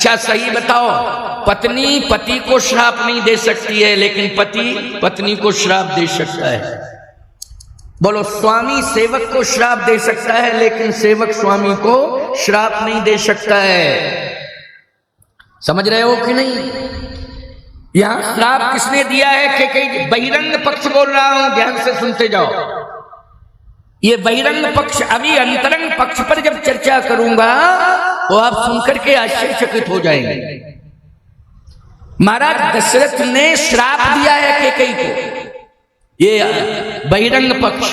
अच्छा सही बताओ, पत्नी पति को श्राप नहीं दे सकती है, लेकिन पति पत्नी को श्राप दे सकता है। बोलो, स्वामी सेवक को श्राप दे सकता है, लेकिन सेवक स्वामी को श्राप नहीं दे सकता है। समझ रहे हो कि नहीं? यहां श्राप किसने दिया है? कि बहिरंग पक्ष बोल रहा हूं, ध्यान से सुनते जाओ। ये बहिरंग पक्ष, अभी अंतरंग पक्ष पर जब चर्चा करूंगा तो आप सुनकर के आश्चर्यचकित हो जाएंगे। महाराज दशरथ ने श्राप दिया है कैकेयी को, ये बहिरंग पक्ष,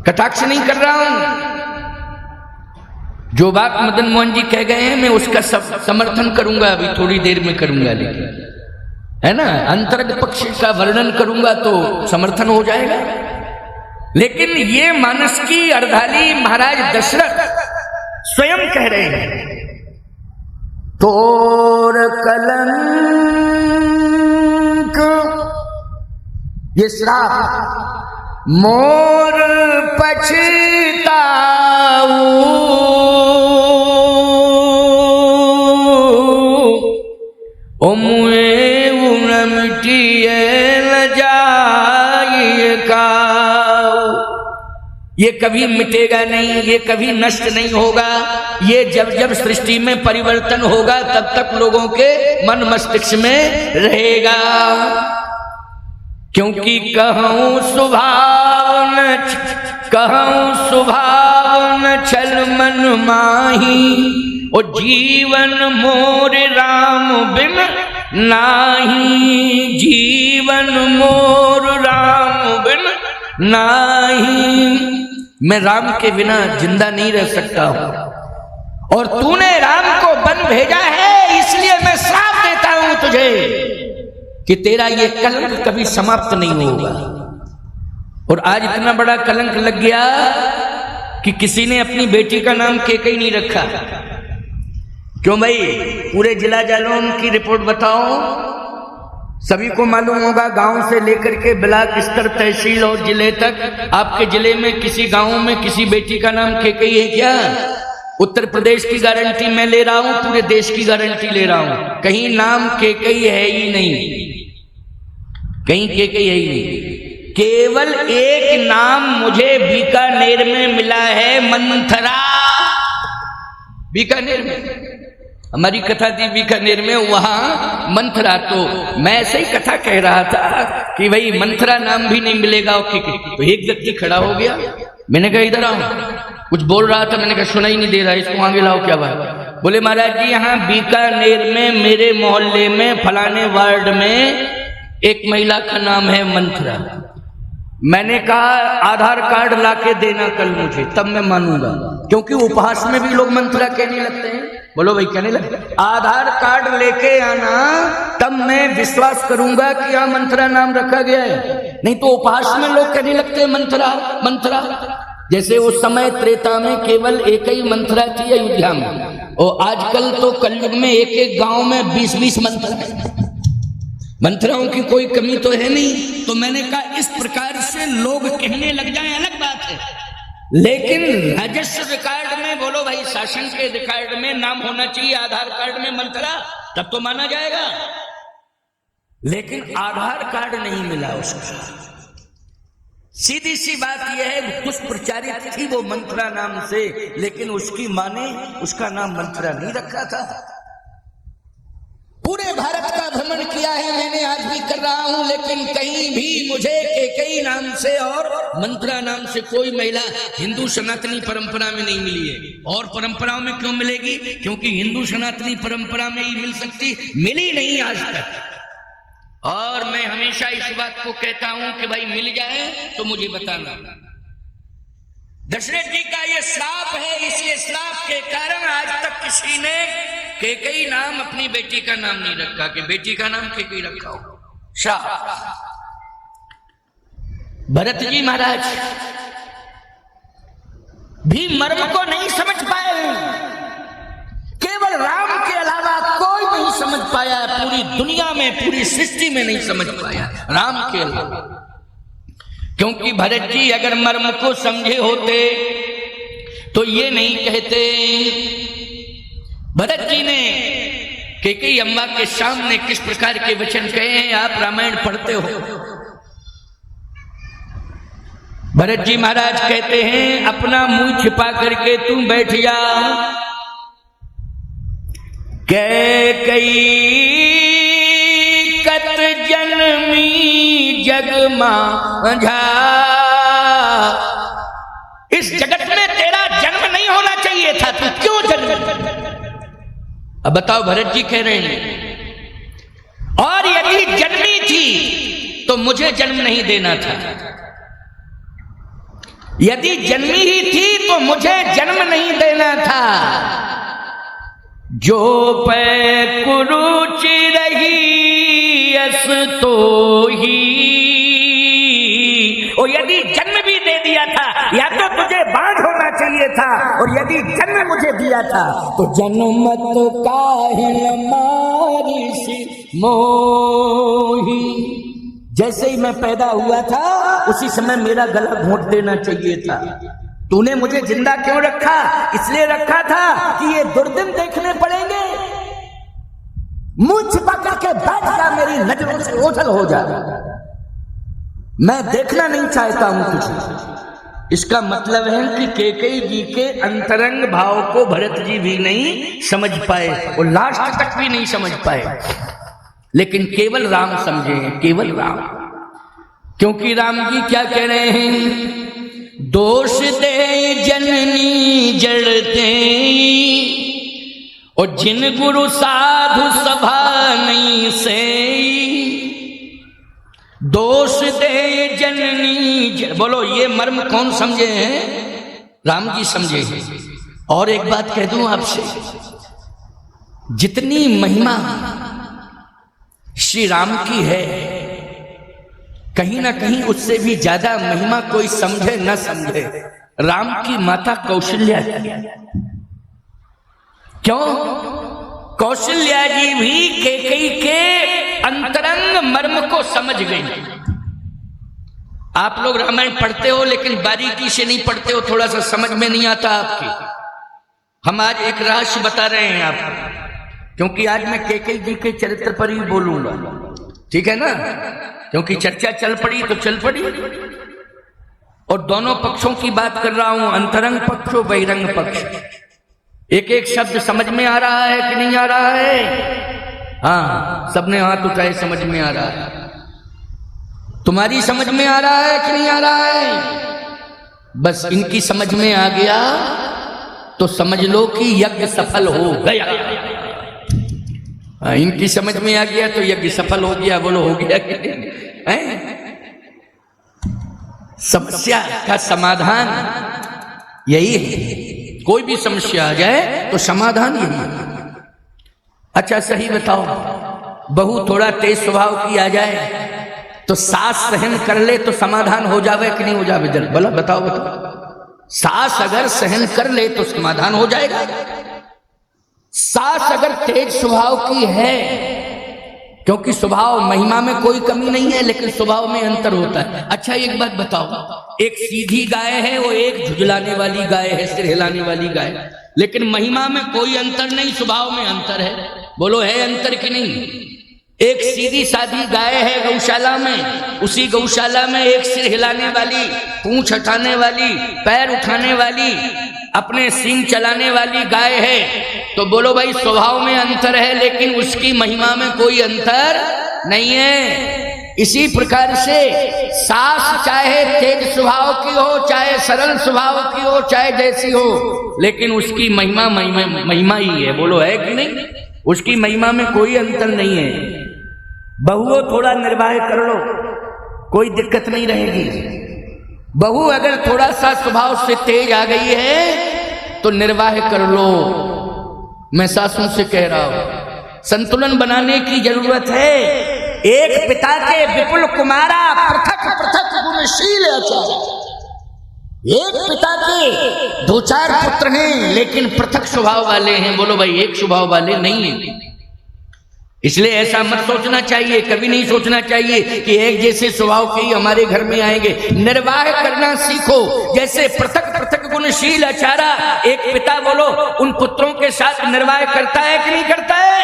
कटाक्ष नहीं कर रहा हूं। जो बात मदन मोहन जी कह गए हैं मैं उसका समर्थन करूंगा, अभी थोड़ी देर में करूंगा, लेकिन है ना, अंतरंग पक्ष का वर्णन करूंगा तो समर्थन हो जाएगा। लेकिन ये मानस की अर्धाली महाराज दशरथ स्वयं कह रहे हैं, तोर कलंक, ये श्राप मोर पछताऊ, ओ मुए उनमटिए न जाइए का, ये कभी मिटेगा नहीं, ये कभी नष्ट नहीं होगा। ये जब जब सृष्टि में परिवर्तन होगा तब तक लोगों के मन मस्तिष्क में रहेगा। क्योंकि कहूं स्वभाव न छल मन माही, ओ जीवन मोर राम बिन नाही, जीवन मोर राम बिन नाही। मैं राम के बिना जिंदा नहीं रह सकता हूं, और तूने राम को वन भेजा है, इसलिए मैं श्राप देता हूं तुझे कि तेरा ये कलंक कभी समाप्त नहीं होगा। और आज इतना बड़ा कलंक लग गया कि किसी ने अपनी बेटी का नाम कैकेयी नहीं रखा। क्यों भाई? पूरे जिला जालौन की रिपोर्ट बताओ, सभी को मालूम होगा, गांव से लेकर के ब्लॉक स्तर, तहसील और जिले तक, आपके जिले में किसी गांव में किसी बेटी का नाम कैकेयी है क्या? उत्तर प्रदेश की गारंटी मैं ले रहा हूं, पूरे देश की गारंटी ले रहा हूं, कहीं नाम कैकेयी है ही नहीं, कहीं कैकेयी है ही नहीं। केवल एक नाम मुझे बीकानेर में मिला है, मंथरा। बीकानेर में हमारी कथा थी, बीकानेर में, वहां मंथरा। तो मैं ऐसे ही कथा कह रहा था कि भाई मंथरा नाम भी नहीं मिलेगा। तो एक व्यक्ति खड़ा हो गया, मैंने कहा इधर आओ, कुछ बोल रहा था, मैंने कहा सुनाई नहीं दे रहा, इसको आगे लाओ, क्या बात? बोले महाराज जी यहाँ बीकानेर में मेरे मोहल्ले में फलाने वार्ड में एक महिला का नाम है मंथरा। मैंने कहा आधार कार्ड लाके देना कल मुझे, तब मैं मानूंगा, क्योंकि उपहास में भी लोग मंथरा कहने लगते हैं। बोलो भाई, कहने लगते, आधार कार्ड लेके आना तब मैं विश्वास करूंगा कि यहाँ मंथरा नाम रखा गया है, नहीं तो उपहास में लोग कहने लगते हैं मंथरा मंथरा। जैसे उस समय त्रेता में केवल एक ही मंथरा थी अयोध्या में, और आजकल तो कलयुग में एक एक गांव में 20-20 मंथरा है। मंथराओं की कोई कमी तो है नहीं। तो मैंने कहा इस प्रकार से लोग कहने लग जाए अलग बात है, लेकिन राजस्व रिकॉर्ड में, बोलो भाई शासन के रिकॉर्ड में नाम होना चाहिए आधार कार्ड में मंथरा, तब तो माना जाएगा। लेकिन आधार कार्ड नहीं मिला उसका। सीधी सी बात यह है, दुष्प्रचारित थी वो मंथरा नाम से, लेकिन उसकी मां ने उसका नाम मंथरा नहीं रखा था। पूरे भारत का भ्रमण किया है मैंने, आज भी कर रहा हूं, लेकिन कहीं भी मुझे कैकेयी नाम से और मंथरा नाम से कोई महिला हिंदू सनातनी परंपरा में नहीं मिली है। और परंपराओं में क्यों मिलेगी? क्योंकि हिंदू सनातनी परंपरा में ही मिल सकती, मिली नहीं आज तक। और मैं हमेशा इस बात को कहता हूं कि भाई मिल जाए तो मुझे बताना। दशरथ जी का ये श्राप है, इसलिए श्राप के कारण आज तक किसी ने कैकेयी नाम अपनी बेटी का नाम नहीं रखा कि बेटी का नाम कैकेयी रखा हो। श्राप। भरत जी महाराज भी मर्म को नहीं समझ पाए, केवल राम के अलावा कोई नहीं समझ पाया, पूरी दुनिया में, पूरी सृष्टि में नहीं समझ पाया राम के अलावा। क्योंकि भरत जी अगर मर्म को समझे होते तो ये नहीं कहते। भरत जी ने कैकेयी अम्मा के सामने किस प्रकार के वचन कहे हैं, आप रामायण पढ़ते हो। भरत जी महाराज कहते हैं, अपना मुंह छिपा करके तुम बैठ जा। कैकेयी कत जन्मी जग मांझा, इस जगत में तेरा जन्म नहीं होना चाहिए था, तू क्यों जन्म। अब बताओ, भरत जी कह रहे हैं, और यदि जन्मी थी तो मुझे जन्म नहीं देना था, यदि जन्मी ही थी तो मुझे जन्म नहीं देना था। जो पै कुरुचि रही अस तो ही, और यदि जन्म भी दे दिया था, या तो तुझे बाढ़ होना चाहिए था, और यदि जन्म मुझे दिया था तो जन्मत काहिल मारिषि मोही, जैसे ही मैं पैदा हुआ था उसी समय मेरा गला घोंट देना चाहिए था। तूने मुझे जिंदा क्यों रखा? इसलिए रखा था कि ये दुर्दिन देखने पड़ेंगे। मुंह छिपा करके बैठ जा, मेरी नजरों से ओझल हो जा, मैं देखना नहीं चाहता हूं तुझे। इसका मतलब है कि कैकेयी जी के अंतरंग भाव को भरत जी भी नहीं समझ पाए, और लास्ट तक भी नहीं समझ पाए, लेकिन केवल राम समझे हैं, केवल राम। क्योंकि राम जी क्या कह रहे हैं, दोष दे जननी जड़ते, और जिन गुरु साधु सभा नहीं से, दोष दे जननी। बोलो, ये मर्म कौन समझे हैं? राम जी समझे हैं। और एक बात कह दूं आपसे, जितनी महिमा श्री राम की है, कहीं ना कहीं उससे भी ज्यादा महिमा कोई समझे न समझे राम की माता कौशल्या की। क्यों? कौशल्या जी भी कैकेयी के अंतरंग मर्म को समझ गई। आप लोग रामायण पढ़ते हो लेकिन बारीकी से नहीं पढ़ते हो, थोड़ा सा समझ में नहीं आता आपकी। हम आज एक रहस्य बता रहे हैं आपको, क्योंकि आज मैं कैकेयी जी के चरित्र पर ही बोलूंगा, ठीक है ना? क्योंकि चर्चा चल पड़ी तो चल पड़ी, और दोनों पक्षों की बात कर रहा हूं, अंतरंग पक्ष और बहिरंग पक्ष। एक एक शब्द समझ में आ रहा है कि नहीं आ रहा है? हाँ, सबने हाथ उठाए, समझ में आ रहा है। तुम्हारी समझ में आ रहा है कि नहीं आ रहा है? बस इनकी समझ में आ गया तो समझ लो कि यज्ञ सफल हो गया। इनकी समझ में आ गया तो यज्ञ सफल हो गया। बोलो, हो गया कि नहीं? समस्या का समाधान यही है। कोई भी समस्या आ जाए तो समाधान यही है। अच्छा सही बताओ, बहू थोड़ा तेज स्वभाव की आ जाए तो सास सहन कर ले तो समाधान हो जावे कि नहीं हो जावे? जरा बोला, बताओ बताओ। सास अगर सहन कर ले तो समाधान हो जाएगा। सास अगर तेज स्वभाव की है, क्योंकि स्वभाव महिमा में कोई कमी नहीं है, लेकिन स्वभाव में अंतर होता है। अच्छा एक बात बताओ, एक सीधी गाय है, वो एक झुझलाने वाली गाय है, सिर हिलाने वाली गाय, लेकिन महिमा में कोई अंतर नहीं, स्वभाव में अंतर है। बोलो, है अंतर कि नहीं? एक सीधी साधी गाय है गौशाला में, उसी गौशाला में एक सिर हिलाने वाली, पूंछ हटाने वाली, पैर उठाने वाली, अपने सींग चलाने वाली गाय है। तो बोलो भाई, स्वभाव में अंतर है लेकिन उसकी महिमा में कोई अंतर नहीं है। इसी प्रकार से सास चाहे तेज स्वभाव की हो, चाहे सरल स्वभाव की हो, चाहे जैसी हो, लेकिन उसकी महिमा महिमा ही है। बोलो, है कि नहीं? उसकी महिमा में कोई अंतर नहीं है। बहुओं थोड़ा निर्वाह कर लो, कोई दिक्कत नहीं रहेगी। बहू अगर थोड़ा सा स्वभाव से तेज आ गई है तो निर्वाह कर लो। मैं सासों से कह रहा हूं, संतुलन बनाने की जरूरत है। एक पिता के विपुल कुमारा, पृथक पृथक गुणशील आचार्य। एक पिता के दो चार पुत्र हैं लेकिन पृथक स्वभाव वाले हैं। बोलो भाई, एक स्वभाव वाले नहीं है। इसलिए ऐसा मत सोचना चाहिए, कभी नहीं सोचना चाहिए कि एक जैसे स्वभाव के ही हमारे घर में आएंगे। निर्वाह करना सीखो। जैसे पृथक पृथक गुणशील आचारा, एक पिता बोलो उन पुत्रों के साथ निर्वाह करता है कि नहीं करता है?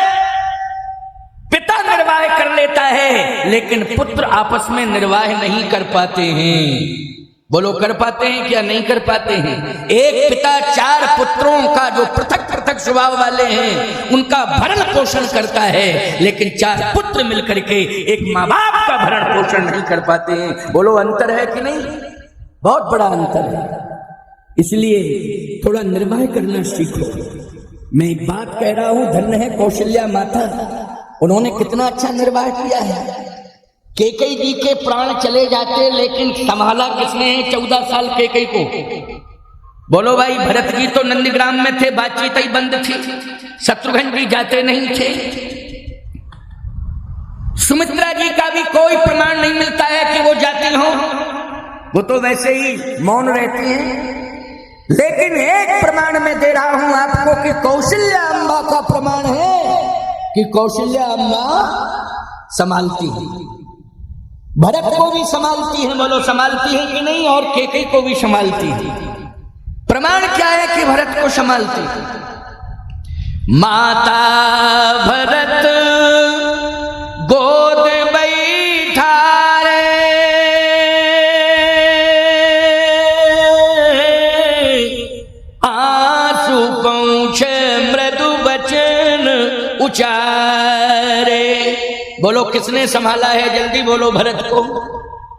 पिता निर्वाह कर लेता है, लेकिन पुत्र आपस में निर्वाह नहीं कर पाते हैं। बोलो कर पाते हैं क्या? नहीं कर पाते हैं। एक पिता 4 पुत्रों का जो पृथक पृथक स्वभाव वाले हैं उनका भरण पोषण करता है, लेकिन 4 पुत्र मिलकर के एक माँ बाप का भरण पोषण नहीं कर पाते हैं। बोलो अंतर है कि नहीं? बहुत बड़ा अंतर है। इसलिए थोड़ा निर्वाह करना सीखो। मैं एक बात कह रहा हूं, धन्य है कौशल्या माता, उन्होंने कितना अच्छा निर्वाह किया है। कैकेयी जी के प्राण चले जाते, लेकिन संभाला किसने है 14 साल कैकेयी को? बोलो भाई, भरत जी तो नंदीग्राम में थे, बातचीत ही बंद थी, शत्रुघ्न जी जाते नहीं थे, सुमित्रा जी का भी कोई प्रमाण नहीं मिलता है कि वो जाती हो, वो तो वैसे ही मौन रहती हैं। लेकिन एक प्रमाण मैं दे रहा हूं आपको कि कौशल्या अम्बा का प्रमाण है कि कौशल्या अम्बा संभालती है, भरत को भी संभालती है। बोलो संभालती है कि नहीं? और कैकेयी को भी संभालती है। प्रमाण क्या है कि भरत को संभालती है? माता भरत गोद बैठारे, आंसू पहुंचे मृदु वचन उचारे। बोलो किसने संभाला है? जल्दी बोलो। भरत को।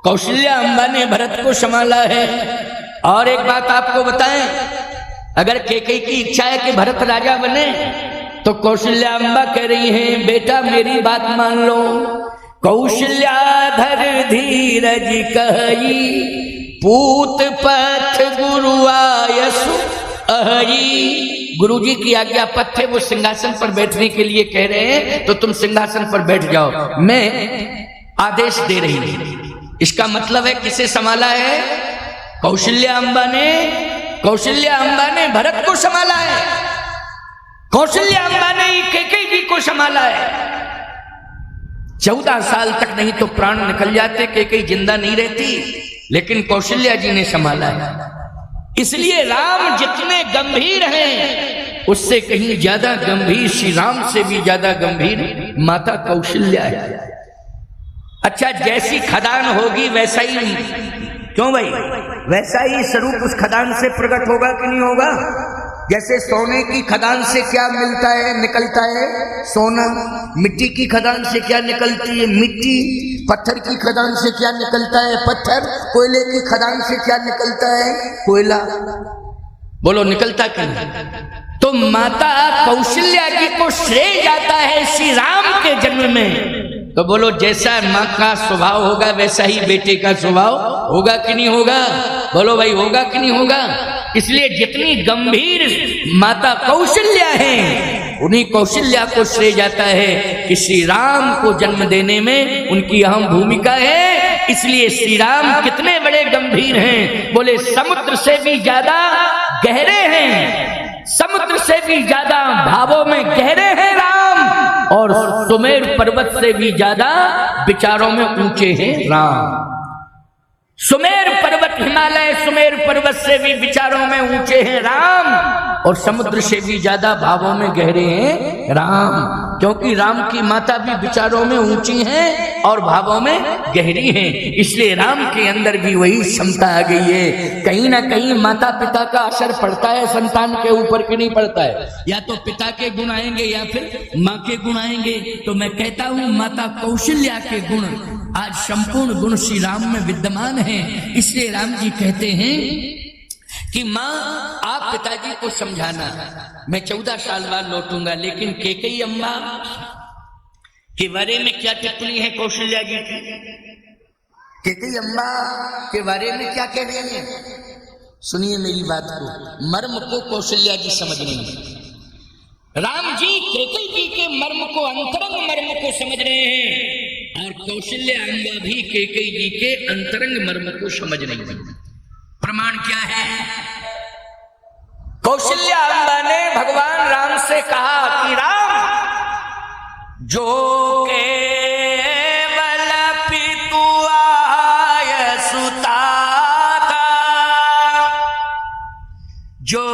कौशल्या अम्बा ने भरत को संभाला है। और एक बात आपको बताएं, अगर कैकेयी की इच्छा है कि भरत राजा बने, तो कौशल्या अम्बा कह रही हैं बेटा मेरी बात मान लो। कौशल्या धर धीरज कही, पूत पथ गुरु आयसु अहि। गुरु जी की आज्ञा पथ वो सिंहासन पर बैठने के लिए कह रहे हैं, तो तुम सिंहासन पर बैठ जाओ, मैं आदेश दे रही हूं। इसका मतलब है किसे संभाला है? कौशल्या अम्बा ने। कौशल्या अम्बा ने भरत को संभाला है, कौशल्या अम्बा ने कैकेयी जी को संभाला है। 14 साल तक नहीं तो प्राण निकल जाते, कैकेयी जिंदा नहीं रहती, लेकिन कौशल्या जी ने संभाला है। इसलिए राम जितने गंभीर हैं, उससे कहीं ज्यादा गंभीर, श्री राम से भी ज्यादा गंभीर माता कौशल्या है। अच्छा, जैसी खदान होगी वैसा ही, क्यों भाई, वैसा ही स्वरूप उस खदान से प्रकट होगा कि नहीं होगा? जैसे सोने की खदान से क्या मिलता है, निकलता है सोना। मिट्टी की खदान से क्या निकलती है? मिट्टी। पत्थर की खदान से क्या निकलता है? पत्थर। कोयले की खदान से क्या निकलता है? कोयला। बोलो निकलता क्यों? तो माता कौशल्या जी को श्रेय जाता है श्री राम के जन्म में। तो बोलो जैसा माँ का स्वभाव होगा वैसा ही बेटे का स्वभाव होगा कि नहीं होगा? बोलो भाई, होगा कि नहीं होगा? इसलिए जितनी गंभीर माता कौशल्या है, उन्हीं कौशल्या को श्रेय जाता है कि श्री राम को जन्म देने में उनकी अहम भूमिका है। इसलिए श्री राम कितने बड़े गंभीर हैं? बोले समुद्र से भी ज्यादा गहरे हैं, समुद्र से भी ज्यादा भावों में गहरे हैं राम, और सुमेर पर्वत से भी ज्यादा विचारों में ऊंचे हैं राम। सुमेर पर्वत, हिमालय सुमेर पर्वत से भी विचारों में ऊंचे हैं राम, और समुद्र से भी ज्यादा भावों में गहरे हैं राम। क्योंकि राम की माता भी विचारों में ऊंची हैं और भावों में गहरी हैं, इसलिए राम के अंदर भी वही क्षमता आ गई है। कहीं ना कहीं माता पिता का असर पड़ता है संतान के ऊपर कि नहीं पड़ता है? या तो पिता के गुण आएंगे या फिर माँ के गुण आएंगे। तो मैं कहता हूं माता कौशल्या के गुण आज संपूर्ण गुण श्री राम में विद्यमान है। इसलिए राम जी कहते हैं कि माँ आप पिताजी को समझाना, मैं 14 साल बाद लौटूंगा। लेकिन कैकेयी अम्मा के बारे में क्या टिप्पणी है कौशल्या जी की? कैकेयी अम्मा के बारे में क्या कह रही है? सुनिए मेरी बात को, मर्म को कौशल्या जी समझ रही है। राम जी कैकेयी जी के मर्म को, अंतरंग मर्म को समझ रहे हैं, और कौशल्या अम्बा भी कैकेयी जी के अंतरंग मर्म को समझ रही है। प्रमाण क्या है? कौशल्या अम्बा ने भगवान राम से कहा कि राम, जो केवल पितु आय सुताता, जो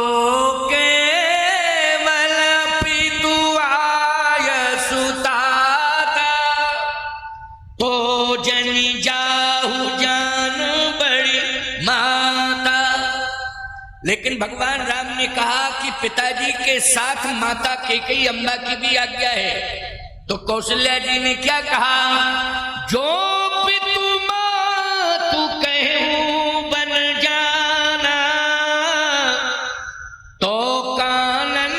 केवल पितु आय सुताता, तो जनि जाहु जान बड़ी माता। लेकिन भगवान राम ने कहा कि पिताजी के साथ माता कैकेयी अम्बा की भी आज्ञा है। तो कौशल्या जी ने क्या कहा, जो पितु मातु कहूं बन जाना, तो कानन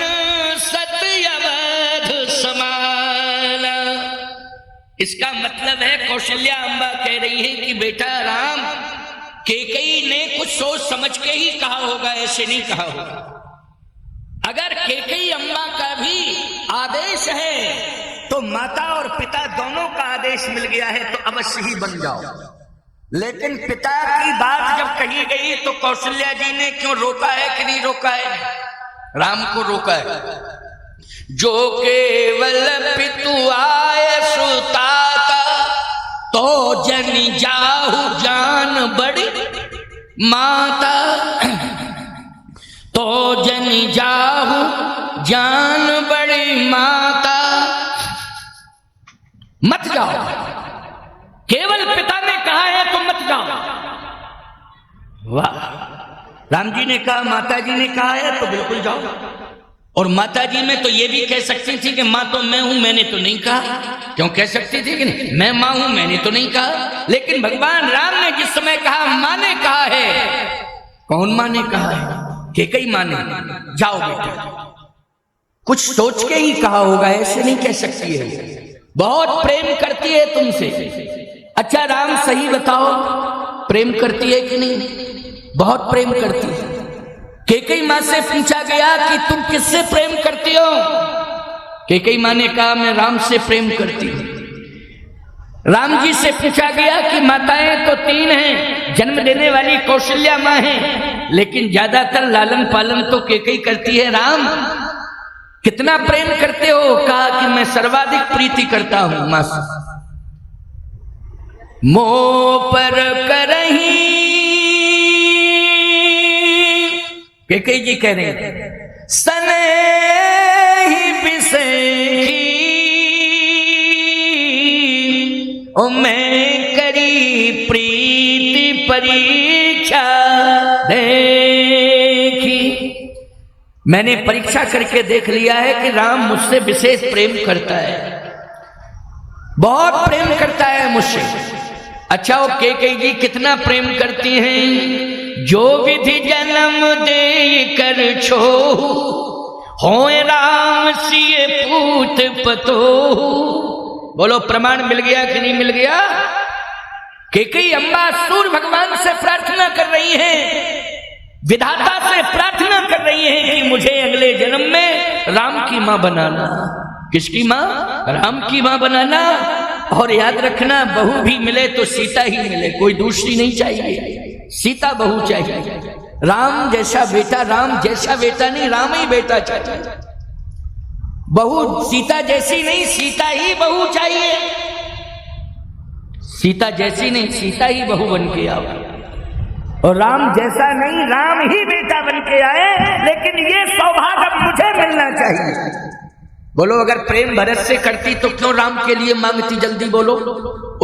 सत्यवध समाना। इसका मतलब है कौशल्या अम्बा कह रही है कि बेटा राम, कैकेयी ने कुछ सोच समझ के ही कहा होगा, ऐसे नहीं कहा होगा। अगर कैकेयी अम्बा का भी आदेश है तो माता और पिता दोनों का आदेश मिल गया है तो अवश्य ही बन जाओ। लेकिन पिता की बात जब कही गई तो कौशल्या जी ने क्यों रोका है कि नहीं रोका है? राम को रोका है। जो केवल पितु आय सुताता, तो जनि जाहु जान बड़ी माता, तो जनि जाहु जान बड़ी माता। मत जाओ, केवल पिता ने कहा है तो मत जाओ। वाह, राम जी ने कहा, माता जी ने कहा है तो बिल्कुल जाओ। और माता जी में तो ये भी कह सकती थी कि मां तो मैं हूं, मैंने तो नहीं कहा। क्यों कह सकती थी कि नहीं, मैं मां हूं, मैंने तो नहीं कहा। लेकिन भगवान राम ने जिस समय कहा, मां ने कहा है। कौन मां ने कहा है? कैकेयी मां ने। जाओ बेटा, कुछ सोच के ही कहा होगा, ऐसे नहीं कह सकती है। बहुत प्रेम करती है तुमसे। अच्छा राम सही बताओ, प्रेम करती है कि नहीं? बहुत प्रेम करती है। कैकेयी मां से पूछा गया कि तुम किससे प्रेम करती हो? कैकेयी मां ने कहा मैं राम से प्रेम करती हूं। राम जी से पूछा गया कि माताएं तो 3 हैं, जन्म देने वाली कौशल्या मां है, लेकिन ज्यादातर लालन पालन तो कैकेयी करती है। राम कितना प्रेम करते हो? कहा कि मैं सर्वाधिक प्रीति करता हूं मां से। मोह पर करही, कैकेयी जी कह रहे हैं, सनेही बिसेखी, ओ मैं करी प्रीति परीक्षा देखी। मैंने परीक्षा करके देख लिया है कि राम मुझसे विशेष प्रेम करता है, बहुत प्रेम करता है मुझसे। अच्छा वो कैकेयी जी कितना प्रेम करती हैं? जो विधि जन्म दे कर छो, होए राम सिए पूत पतो। बोलो प्रमाण मिल गया कि नहीं मिल गया? कैकेयी अम्बा सूर्य भगवान से प्रार्थना कर रही हैं, विधाता से प्रार्थना कर रही है कि मुझे अगले जन्म में राम की मां बनाना। किसकी मां? राम की मां बनाना। और याद रखना, बहू भी मिले तो सीता ही मिले, कोई दूसरी नहीं चाहिए, सीता बहू चाहिए। राम जैसा बेटा, राम जैसा बेटा नहीं, राम ही बेटा चाहिए। बहू सीता जैसी नहीं, सीता ही बहू चाहिए। सीता जैसी नहीं, सीता ही बहू बन के आओ। और राम जैसा नहीं, राम ही बेटा बन के आए। लेकिन ये सौभाग्य अब मुझे मिलना चाहिए। बोलो अगर प्रेम भरत से करती तो क्यों राम के लिए मांगती? जल्दी बोलो।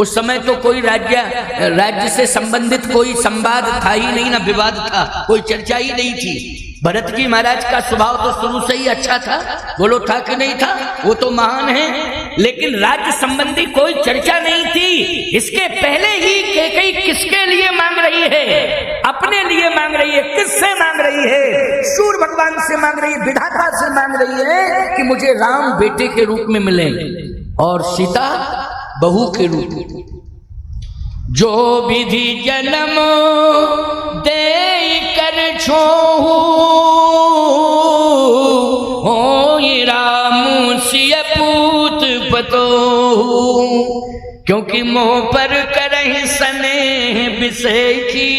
उस समय तो कोई राज्य से संबंधित कोई संवाद था ही नहीं, ना विवाद था, कोई चर्चा ही नहीं थी। भरत जी महाराज का स्वभाव तो शुरू से ही अच्छा था। बोलो था कि नहीं था? वो तो महान है, लेकिन राज्य संबंधी कोई चर्चा नहीं थी। इसके पहले ही कैकेयी किसके लिए मांग रही है? अपने लिए मांग रही है। किससे मांग रही है? सूर्य भगवान से मांग रही है, विधाता से मांग रही है कि मुझे राम बेटे के रूप में मिले और सीता बहू के रूप में। जो विधि जन्म दे कर छोहू, हो राम सिय पूत पतो। क्योंकि मोह पर करहि स्नेह बिसेखी,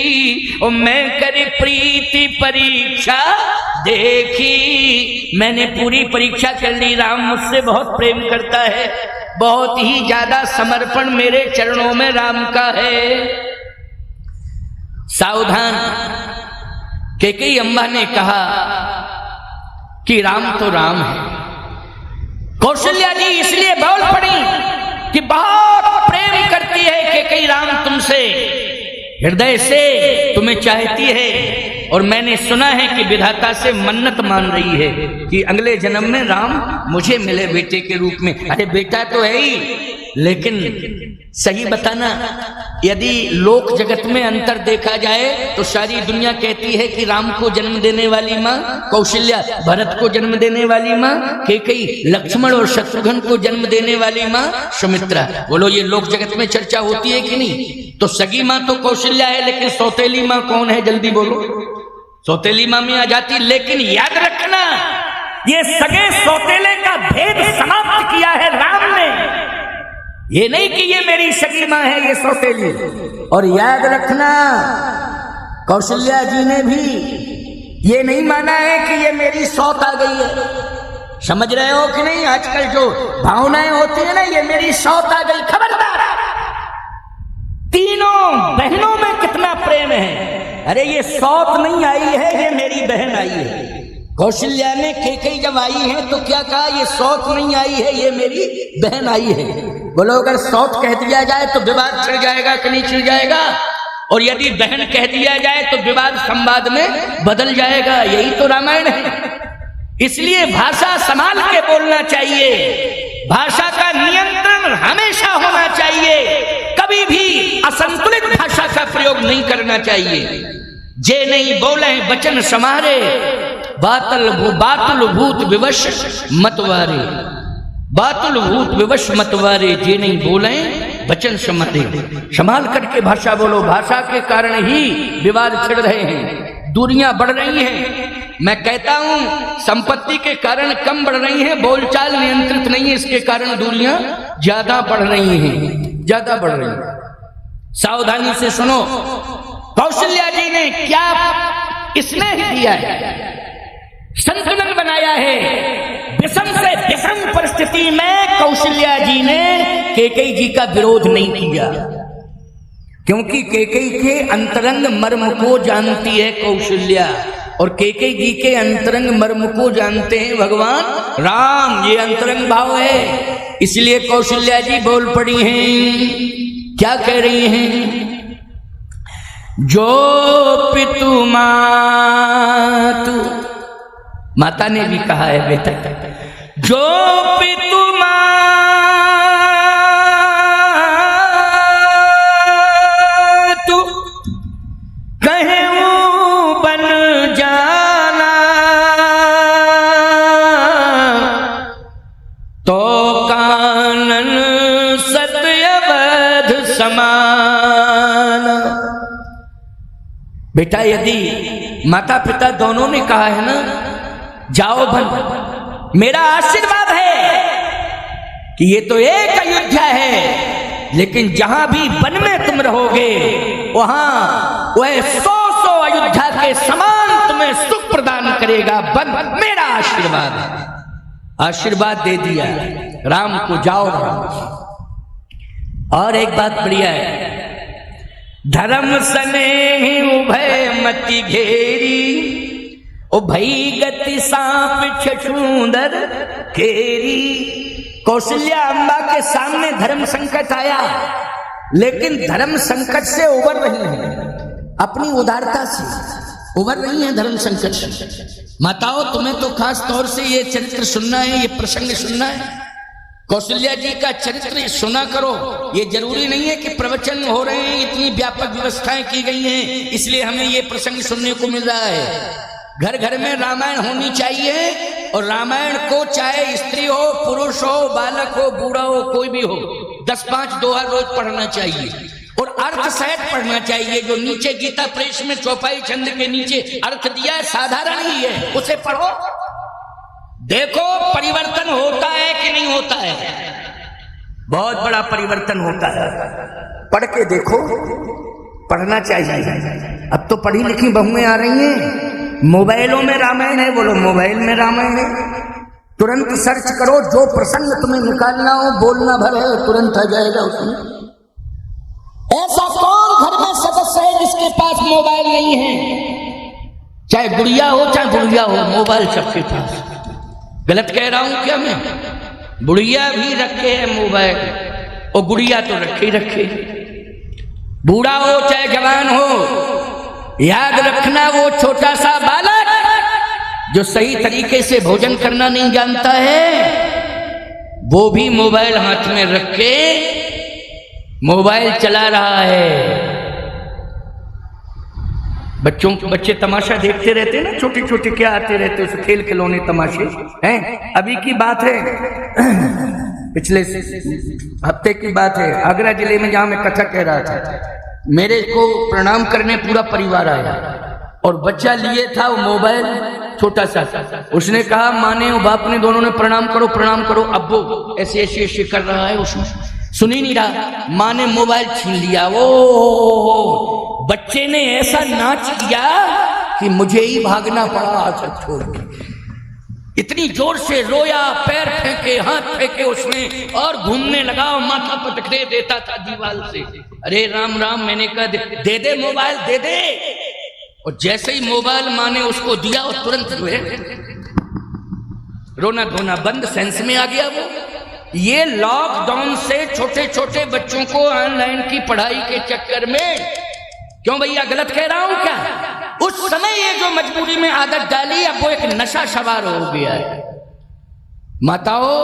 और मैं करी प्रीति परीक्षा देखी। मैंने पूरी परीक्षा कर ली, राम मुझसे बहुत प्रेम करता है। बहुत ही ज्यादा समर्पण मेरे चरणों में राम का है। सावधान, कैकेयी अम्बा ने कहा कि राम तो राम है। कौशल्या जी इसलिए बोल पड़ी कि बहुत प्रेम करती है कैकेयी राम तुमसे, हृदय से तुम्हें चाहती है, और मैंने सुना है कि विधाता से मन्नत मान रही है कि अगले जन्म में राम मुझे मिले बेटे के रूप में। अरे बेटा तो है ही, लेकिन सही बताना, यदि लोक जगत में अंतर देखा जाए तो सारी दुनिया कहती है कि राम को जन्म देने वाली माँ कौशल्या, भरत को जन्म देने वाली माँ कैकेयी, लक्ष्मण और शत्रुघ्न को जन्म देने वाली माँ सुमित्रा। बोलो ये लोक जगत में चर्चा होती है कि नहीं? तो सगी माँ तो कौशल्या है, लेकिन सौतेली माँ कौन है? जल्दी बोलो। सौतेली माँ में आ जाती। लेकिन याद रखना, ये सगे सौतेले का भेद समाप्त किया है राम ने। ये नहीं कि ये मेरी सगी माँ है, ये सौतेली। और याद रखना, कौशल्या जी ने भी ये नहीं माना है कि ये मेरी सौत आ गई है। समझ रहे हो कि नहीं? आजकल जो भावनाएं होती है ना, ये मेरी सौत आ गई। खबरदार, तीनों बहनों में कितना प्रेम है। अरे ये सौत नहीं आई है, ये मेरी बहन आई है। कौशल्या ने कैकेयी जब आई है तो क्या कहा? ये सौत नहीं आई है, ये मेरी बहन आई है। बोलो अगर सौत कह दिया जाए तो विवाद छिड़ जाएगा कि नहीं छिड़ जाएगा? और यदि बहन कह दिया जाए तो विवाद संवाद में बदल जाएगा। यही तो रामायण है। इसलिए भाषा संभाल के बोलना चाहिए, भाषा का नियंत्रण हमेशा होना चाहिए, कभी भी असंतुलित भाषा का प्रयोग नहीं करना चाहिए। जे नहीं बोले वचन समारे, बातुल भूत विवश मतवारे, बातुल भूत विवश मतवारे, जे नहीं बोले वचन समारे। संभाल करके भाषा बोलो। भाषा के कारण ही विवाद छिड़ रहे हैं, दूरियां बढ़ रही हैं। मैं कहता हूं संपत्ति के कारण कम बढ़ रही हैं, बोलचाल नियंत्रित नहीं है, इसके कारण दूरियां ज्यादा बढ़ रही हैं, ज्यादा बढ़ रही हैं। सावधानी से सुनो, कौशल्या जी ने क्या इसने ही दिया है, संतुलन बनाया है। विषम से विषम परिस्थिति में कौशल्या जी ने कैकेयी जी का विरोध नहीं किया, क्योंकि कैकेयी के अंतरंग मर्म को जानती है कौशल्या, और कैकेयी जी के अंतरंग मर्म को जानते हैं भगवान राम। ये अंतरंग भाव है। इसलिए कौशल्या जी बोल पड़ी हैं, क्या कह रही हैं? जो पितु मातु, माता ने भी कहा है बेटा, जो पितु मातु कहे वो बन जाना, तो कानन सत्यवध समान। बेटा यदि माता पिता दोनों ने कहा है ना, जाओ बन, मेरा आशीर्वाद है कि ये तो एक अयोध्या है, लेकिन जहां भी वन में तुम रहोगे वहां वह 100 अयोध्या के समान तुम्हें सुख प्रदान करेगा। वन मेरा आशीर्वाद है। आशीर्वाद दे दिया राम को, जाओ राम। और एक बात बढ़िया है, धर्म सने उभय मति घेरी, ओ भई गति सांप छछूंदर केरी। कौशल्या अम्बा के सामने धर्म संकट आया, लेकिन धर्म संकट से उबर रही है, अपनी उदारता से उबर रही है धर्म संकट से। माताओं तुम्हें तो खास तौर से ये चरित्र सुनना है, ये प्रसंग सुनना है। कौशल्या जी का चरित्र सुना करो। ये जरूरी नहीं है कि प्रवचन हो रहे हैं, इतनी व्यापक व्यवस्थाएं की गई हैं, इसलिए हमें ये प्रसंग सुनने को मिल रहा है। घर घर में रामायण होनी चाहिए, और रामायण को चाहे स्त्री हो, पुरुष हो, बालक हो, बूढ़ा हो, कोई भी हो, 10-5 दोहा रोज पढ़ना चाहिए, और अर्थ सहित पढ़ना चाहिए। जो नीचे गीता प्रेस में चौपाई छंद के नीचे अर्थ दिया है, साधारण ही है, उसे पढ़ो, देखो परिवर्तन होता है कि नहीं होता है। बहुत बड़ा परिवर्तन होता है, पढ़ के देखो, पढ़ना चाहिए। अब तो पढ़ी लिखी बहुएं आ रही हैं, मोबाइलों में रामायण है, बोलो मोबाइल में रामायण है, तुरंत सर्च करो, जो प्रसंग तुम्हें निकालना हो, बोलना भर है, तुरंत आ जाएगा उसमें। ऐसा कौन घर में सदस्य है जिसके पास मोबाइल नहीं है? चाहे गुड़िया हो चाहे बुढ़िया हो, मोबाइल सबके पास। गलत कह रहा हूं क्या मैं? बुढ़िया भी रखे है मोबाइल, और गुड़िया तो रखे ही रखे। बूढ़ा हो चाहे जवान हो, याद रखना वो छोटा सा बालक जो सही तरीके से भोजन करना नहीं जानता है, वो भी मोबाइल हाथ में रख के मोबाइल चला रहा है। बच्चे तमाशा देखते रहते हैं ना, छोटे छोटे क्या आते रहते हैं, खेल खिलौने तमाशे हैं। अभी की बात है, पिछले हफ्ते की बात है, आगरा जिले में जहां मैं कथा कह रहा था, मेरे को प्रणाम करने पूरा परिवार आया और बच्चा लिए था वो मोबाइल छोटा सा। उसने कहा माँ ने और बाप ने दोनों ने प्रणाम करो प्रणाम करो। अब वो ऐसे ऐसे ऐसे कर रहा है, उसमें सुन ही नहीं रहा। माँ ने मोबाइल छीन लिया। वो बच्चे ने ऐसा नाच किया कि मुझे ही भागना पड़ा हाथ छोड़ के। इतनी जोर से रोया, पैर फेंके, हाथ फेंके उसने, और घूमने लगा और माथा पटकने देता था दीवार से। अरे राम राम, मैंने कहा दे दे मोबाइल, दे दे। और जैसे ही मोबाइल माँ ने उसको दिया, और तुरंत जो है रोना धोना बंद, सेंस में आ गया वो। ये लॉकडाउन से छोटे छोटे बच्चों को ऑनलाइन की पढ़ाई के चक्कर में, क्यों भैया गलत कह रहा हूं क्या? उस समय ये जो मजबूरी में आदत डाली, अब वो एक नशा सवार हो गया है। माताओं,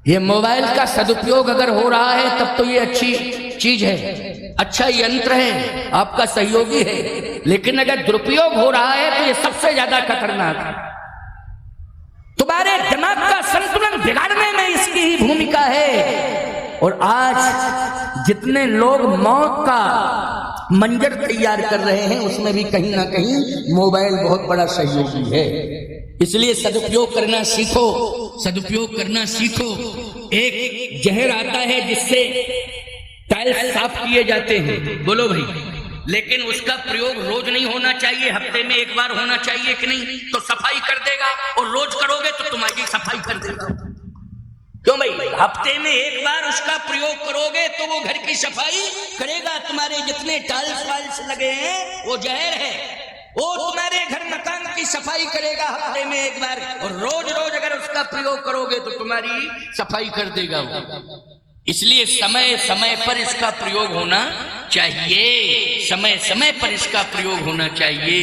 ये मोबाइल का सदुपयोग अगर हो रहा है तब तो ये अच्छी चीज है, अच्छा यंत्र है, आपका सहयोगी है। लेकिन अगर दुरुपयोग हो रहा है तो ये सबसे ज्यादा खतरनाक है। तुम्हारे दिमाग का संतुलन बिगाड़ने में इसकी ही भूमिका है। और आज जितने लोग मौत का मंजर तैयार कर रहे हैं, उसमें भी कहीं ना कहीं मोबाइल बहुत बड़ा सहयोगी है। इसलिए सदुपयोग करना सीखो, सदुपयोग करना सीखो। एक जहर आता है जिससे टाइल्स साफ किए जाते हैं, बोलो भाई, लेकिन उसका प्रयोग रोज नहीं होना चाहिए, हफ्ते में एक बार होना चाहिए कि नहीं? तो सफाई कर देगा, और रोज करोगे तो तुम्हारी सफाई कर देगा। क्यों भाई? हफ्ते में एक बार उसका प्रयोग करोगे तो वो घर की सफाई करेगा। तुम्हारे जितने टाइल्स वाइल्स लगे हैं वो जहर है, वो तुम्हारे घर मकान की सफाई करेगा हफ्ते में एक बार, और रोज रोज अगर उसका प्रयोग करोगे तो तुम्हारी सफाई कर देगा वो। इसलिए समय समय पर इसका प्रयोग होना चाहिए, समय समय पर इसका प्रयोग होना चाहिए।